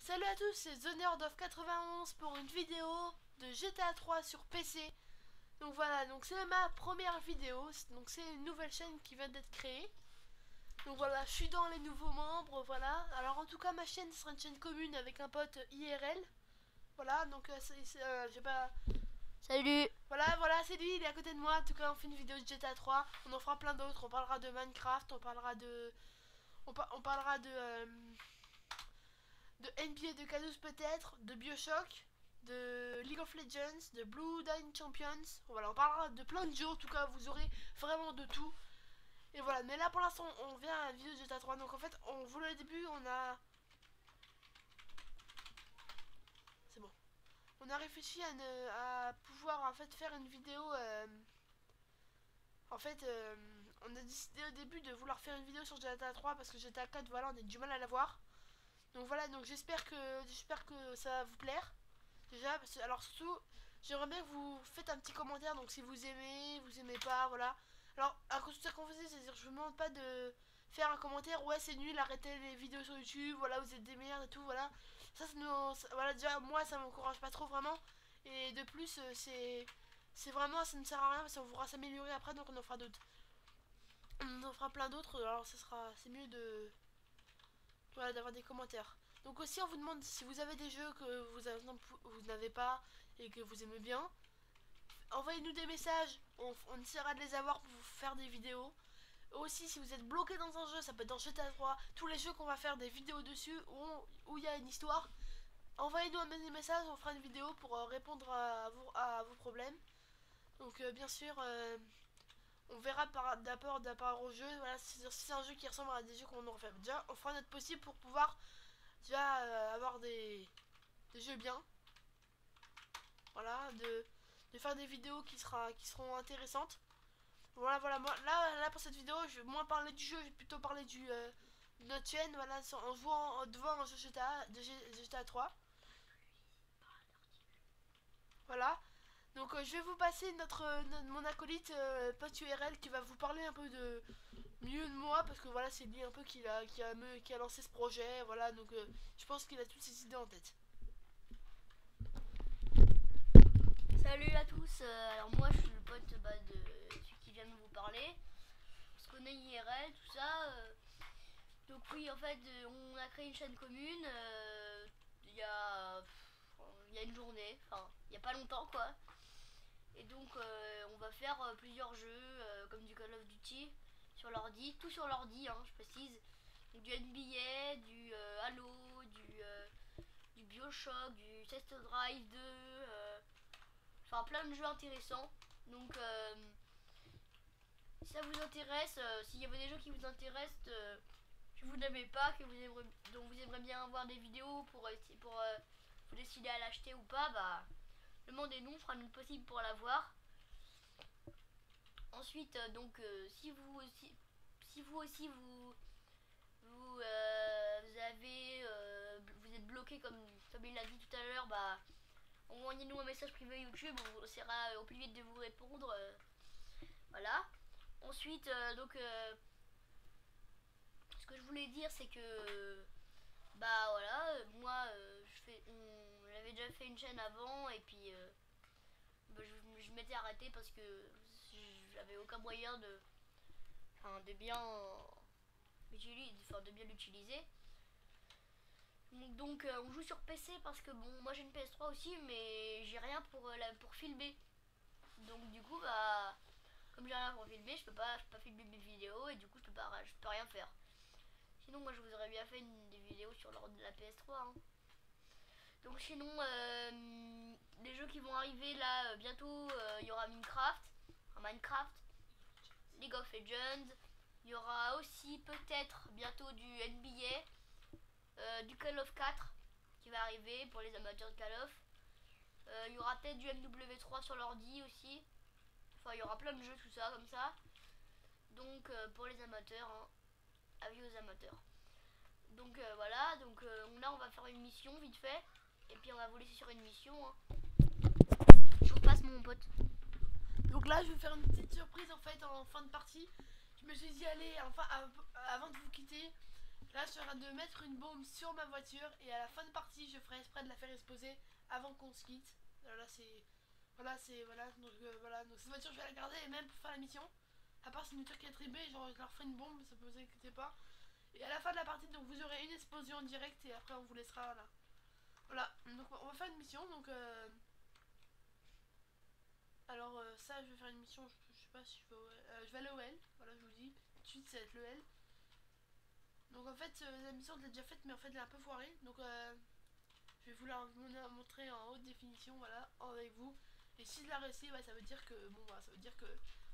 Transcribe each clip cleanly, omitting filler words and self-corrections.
Salut à tous, c'est TheNerdOf91 pour une vidéo de GTA 3 sur PC. Donc voilà, donc c'est ma première vidéo, donc c'est une nouvelle chaîne qui vient d'être créée. Donc voilà, je suis dans les nouveaux membres, voilà. Alors en tout cas ma chaîne sera une chaîne commune avec un pote IRL. Voilà, donc j'ai pas... Salut. Voilà, c'est lui, il est à côté de moi. En tout cas on fait une vidéo de GTA 3, on en fera plein d'autres, on parlera de Minecraft, on parlera de... On parlera de NBA 2K12 peut-être, de Bioshock, de League of Legends, de Blue Dine Champions. Voilà, on parlera de plein de jeux, en tout cas vous aurez vraiment de tout. Et voilà, mais là pour l'instant on vient à la vidéo de GTA 3, donc en fait on voulait au début, c'est bon. On a réfléchi à pouvoir en fait faire une vidéo, on a décidé au début de vouloir faire une vidéo sur GTA 3 parce que GTA 4, voilà, on a du mal à la voir. Donc voilà, donc j'espère que ça va vous plaire. Déjà, alors surtout, j'aimerais bien que vous faites un petit commentaire. Donc si vous aimez pas, voilà. Alors, à cause de ça qu'on faisait, c'est-à-dire je vous demande pas de faire un commentaire. Ouais, c'est nul, arrêtez les vidéos sur YouTube. Voilà, vous êtes des merdes et tout. Voilà, voilà, déjà moi ça m'encourage pas trop vraiment. Et de plus, c'est vraiment, ça ne sert à rien parce qu'on pourra s'améliorer après. Donc on en fera d'autres. On en fera plein d'autres. Alors c'est mieux de voilà, d'avoir des commentaires. Donc aussi on vous demande si vous avez des jeux que vous n'avez pas et que vous aimez bien. Envoyez-nous des messages, on essaiera de les avoir pour vous faire des vidéos. Aussi si vous êtes bloqué dans un jeu, ça peut être dans GTA 3, tous les jeux qu'on va faire des vidéos dessus où il y a une histoire. Envoyez-nous un message, on fera une vidéo pour répondre à vos problèmes. Donc bien sûr, on verra par rapport au jeu. Voilà, si c'est un jeu qui ressemble à des jeux qu'on aura fait. Déjà, on fera notre possible pour pouvoir déjà avoir des jeux bien. Voilà, de faire des vidéos qui seront intéressantes. Voilà, moi, là pour cette vidéo, je vais moins parler du jeu, je vais plutôt parler de notre chaîne, voilà, en jouant devant un jeu GTA 3. Voilà. Donc je vais vous passer mon acolyte post URL qui va vous parler un peu de mieux de moi parce que voilà c'est lui un peu qui a lancé ce projet, voilà, donc je pense qu'il a toutes ses idées en tête. Salut à tous. Alors moi je suis le pote de celui qui vient de vous parler. On se connaît IRL, tout ça. Donc oui, en fait, on a créé une chaîne commune il y a une journée, enfin il y a pas longtemps quoi. Et donc on va faire plusieurs jeux comme du Call of Duty sur l'ordi, tout sur l'ordi, je précise. Donc du NBA, du Halo, du Bioshock, du Test Drive 2. Enfin plein de jeux intéressants. Donc si ça vous intéresse, s'il y avait des jeux qui vous intéressent, que vous n'aimez pas, dont vous aimeriez bien voir des vidéos pour vous décider à l'acheter ou pas, bah demandez-nous, on fera notre possible pour l'avoir. Ensuite, si vous aussi vous êtes bloqué comme il l'a dit tout à l'heure, bah envoyez-nous un message privé YouTube, on essaiera au plus vite de vous répondre. Voilà. Ensuite, ce que je voulais dire, c'est que bah voilà, moi j'avais déjà fait une chaîne avant et puis je m'étais arrêté parce que j'avais aucun moyen de bien l'utiliser. Donc on joue sur PC parce que bon, moi j'ai une PS3 aussi, mais j'ai rien pour filmer. Donc du coup bah comme j'ai rien pour filmer, je peux pas filmer mes vidéos et du coup je peux rien faire. Sinon moi je vous aurais bien fait des vidéos sur l'ordre de la PS3. Donc sinon les jeux qui vont arriver là bientôt, il y aura Minecraft, League of Legends, il y aura aussi peut-être bientôt du NBA, du Call of 4 qui va arriver pour les amateurs de Call of. Il y aura peut-être du MW3 sur l'ordi aussi. Enfin il y aura plein de jeux tout ça comme ça. Donc pour les amateurs, avis aux amateurs. Donc voilà, donc là on va faire une mission vite fait. Et puis on va vous laisser sur une mission. Je vous passe mon pote. Donc là je vais faire une petite surprise en fait en fin de partie. Je me suis dit allez, enfin avant de vous quitter, Là, je suis en train de mettre une bombe sur ma voiture et à la fin de partie, je ferai exprès de la faire exploser avant qu'on se quitte. Là, c'est... Voilà. Donc cette voiture, je vais la garder et même pour faire la mission. À part si une voiture qui est attribuée, genre je leur ferai une bombe, ça peut vous inquiéter pas. Et à la fin de la partie, donc vous aurez une explosion en direct et après on vous laissera là. Voilà, donc on va faire une mission, donc alors ça je vais faire une mission, je sais pas si je vais je vais aller au L, voilà je vous dis, tout de suite ça va être le L. Donc en fait la mission je l'ai déjà faite mais en fait elle est un peu foirée, donc je vais vous la montrer en haute définition, voilà, avec vous. Et si je la réussis, bah, ça veut dire que bon bah ça veut dire que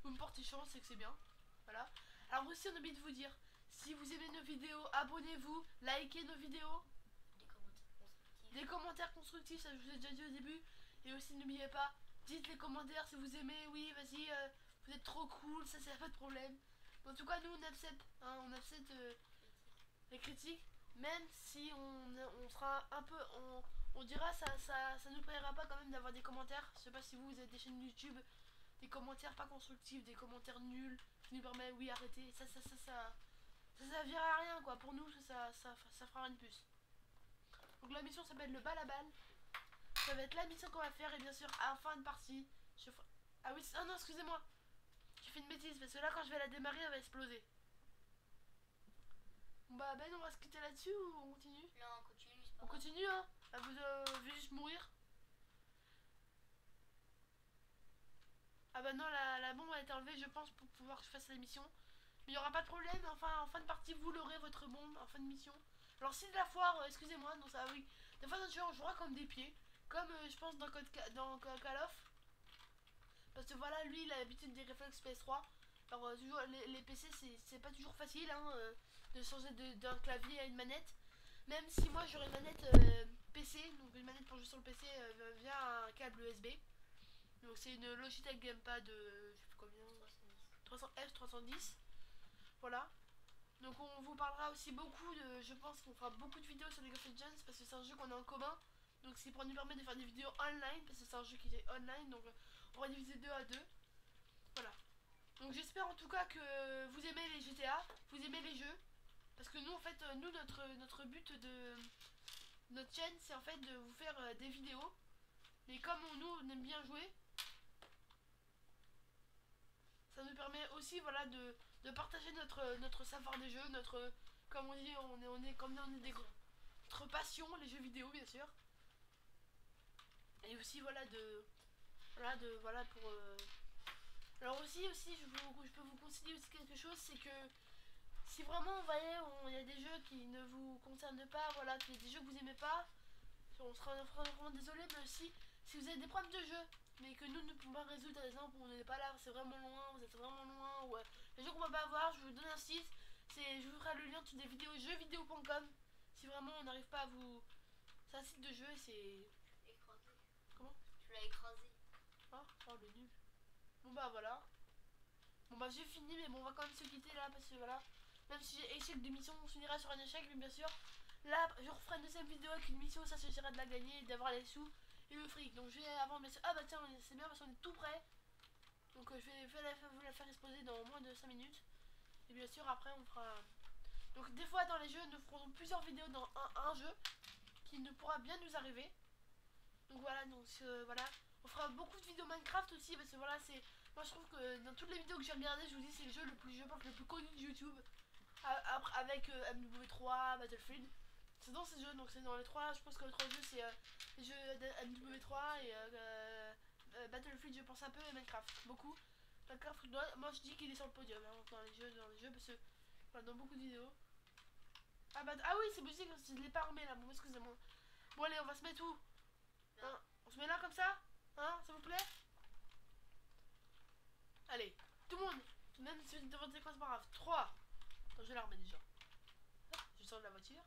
vous me portez chance et que c'est bien. Voilà. Alors aussi on oublie de vous dire, si vous aimez nos vidéos, abonnez-vous, likez nos vidéos. Des commentaires constructifs, ça je vous ai déjà dit au début. Et aussi n'oubliez pas, dites les commentaires si vous aimez, oui vas-y, vous êtes trop cool, ça c'est pas de problème. En tout cas nous on accepte, hein, on accepte les critiques, même si on sera un peu, on dira ça nous plaira pas quand même d'avoir des commentaires. Je sais pas si vous avez des chaînes YouTube, des commentaires pas constructifs, des commentaires nuls, qui nous permet oui arrêtez, ça servira à rien quoi, pour nous ça fera une puce. Donc la mission s'appelle le bal à balle. Ça va être la mission qu'on va faire et bien sûr à la fin de partie, je ferai... Ah oui, ah non excusez-moi, j'ai fait une bêtise parce que là quand je vais la démarrer elle va exploser. Bon bah Ben on va se quitter là-dessus ou on continue? Non, on continue, c'est pas On grave. continue hein. Vous devez juste mourir. Ah bah non la bombe a été enlevée je pense pour pouvoir que je fasse la mission. Mais il n'y aura pas de problème, enfin en fin de partie vous l'aurez votre bombe en fin de mission. Alors si de la foire, excusez-moi, non ça oui. Des fois on jouera comme des pieds. Comme je pense dans Call of. Parce que voilà, lui il a l'habitude des réflexes PS3. Alors toujours les PC c'est pas toujours facile hein, de changer d'un clavier à une manette. Même si moi j'aurais une manette PC, donc une manette pour jouer sur le PC via un câble USB. Donc c'est une Logitech Gamepad je sais plus combien, 300F310. Voilà. Donc on vous parlera aussi beaucoup de, je pense qu'on fera beaucoup de vidéos sur League of Legends parce que c'est un jeu qu'on a en commun. Donc c'est pour nous permettre de faire des vidéos online parce que c'est un jeu qui est online, donc on va diviser 2 à 2. Voilà. Donc j'espère en tout cas que vous aimez les GTA, vous aimez les jeux. Parce que nous en fait, nous notre but de notre chaîne c'est en fait de vous faire des vidéos. Mais comme nous on aime bien jouer, ça nous permet aussi voilà de partager notre savoir des jeux, notre, comme on dit, comme on est des notre passion, les jeux vidéo bien sûr. Et aussi voilà voilà pour alors aussi je peux vous conseiller aussi quelque chose, c'est que si vraiment vous voyez il y a des jeux qui ne vous concernent pas, voilà, qu'il y a des jeux que vous aimez pas, on sera vraiment désolé, mais aussi si vous avez des problèmes de jeu mais que nous ne pouvons pas résoudre, par exemple on n'est pas là, c'est vraiment loin, vous êtes vraiment loin, ou les jeux qu'on va pas avoir, je vous donne un site, je vous ferai le lien sur des vidéos jeuxvideo.com si vraiment on n'arrive pas à vous, c'est un site de jeu et c'est Écrasé. comment, Tu l'as écrasé. oh le nul. Bon bah voilà, bon bah j'ai fini, mais bon on va quand même se quitter là parce que voilà, même si j'ai échec de mission on finira sur un échec, mais bien sûr là je referai une deuxième vidéo avec une mission, ça s'agira de la gagner et d'avoir les sous et le fric. Donc je vais avant, mais ah bah tiens c'est bien parce qu'on est tout prêt. Donc je vais vous la faire exploser dans moins de 5 minutes. Et bien sûr après on fera, donc des fois dans les jeux nous ferons plusieurs vidéos dans un jeu qui ne pourra bien nous arriver. Donc voilà, donc voilà, on fera beaucoup de vidéos Minecraft aussi parce que voilà, c'est, moi je trouve que dans toutes les vidéos que j'ai regardées, je vous dis c'est le jeu le plus, je pense, le plus connu de YouTube. Avec MW3, Battlefield. C'est dans ces jeux, donc c'est dans les trois, je pense que les trois jeux c'est les jeux MW3 et Battlefield je pense un peu, et Minecraft, beaucoup. Minecraft, moi je dis qu'il est sur le podium hein, dans les jeux parce que voilà, dans beaucoup de vidéos. Ah oui c'est possible, je l'ai pas armé là, bon excusez-moi. Bon allez on va se mettre où hein, on se met là comme ça hein, ça vous plaît? Allez, tout le monde, même si vous êtes devant quoi c'est pas grave, 3. Je la remets déjà. Hop, je sors de la voiture.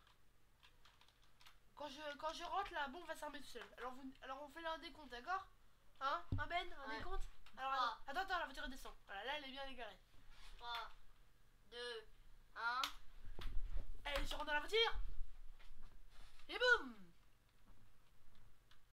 Quand je rentre, la bombe va s'armer tout seul. Alors on fait là un décompte, d'accord? Hein? Un Ben? Un Ouais. décompte? Alors 3, attends, la voiture elle descend. Voilà, là elle est bien égarée. 3, 2, 1. Allez, je rentre dans la voiture.